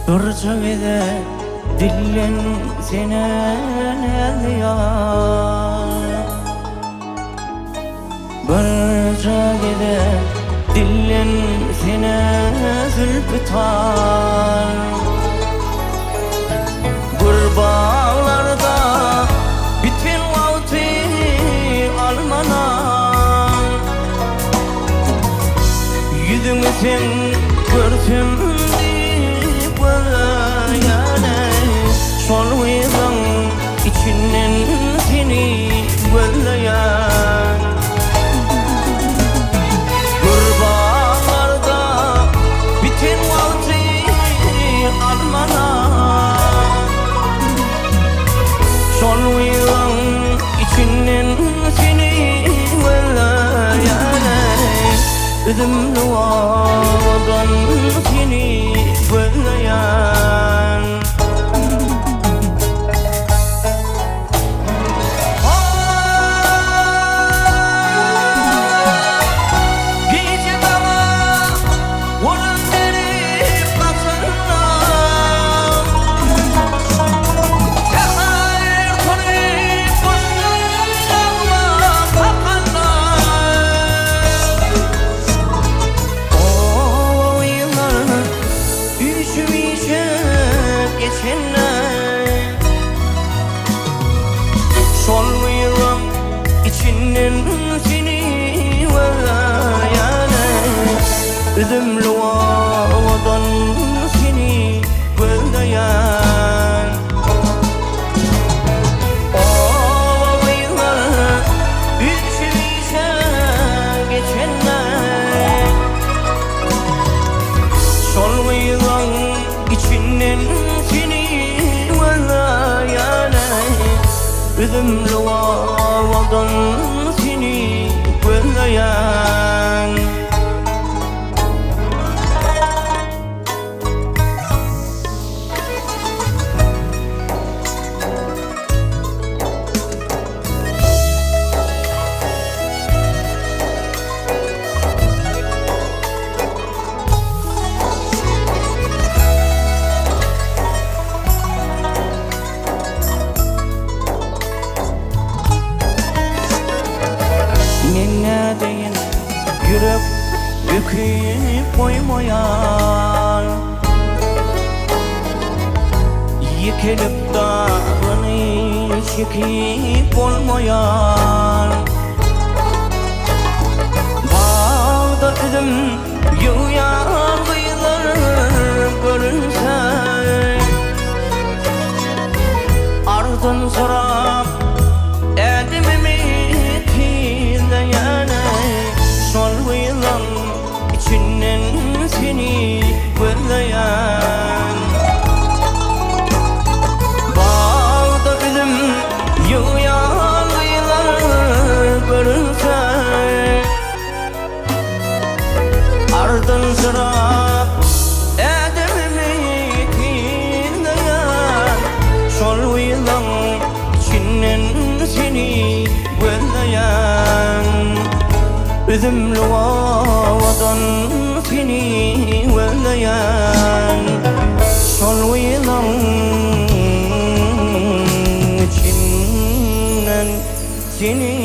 Ürçağıda dillen seni yazıyor. Ürçağıda dillen seni zülfü tutar. Gurbağlarda bütün vakti almana. Yüzümü sen görsün Soluydan içinden seni gözleyen Gurbağlarda bütün vakti almana. Soluydan içinden seni gözleyen Üzümlü odan seni gözleyen Soluyurum içinden seni vurayane Üzümlü odan seni gözleyen O yıllar üçüyse geçenler Soluyurum içinden seni vurayane Üzümlü odan seni gözleyen Neyin yürüp yüküp koymayan Yıkılıp dağını çekip olmayan Bağda üzüm yığıyan kıyılar görünse Ardın sorap edimimi Soluyulan içinden seni gözleyen Bağda üzüm yığıyan kıyılar görünse Ardın sırap edememi dinleyen Soluyulan içinden seni gözleyen Üzümlü odan seni gözleyen Soluyulan içinden seni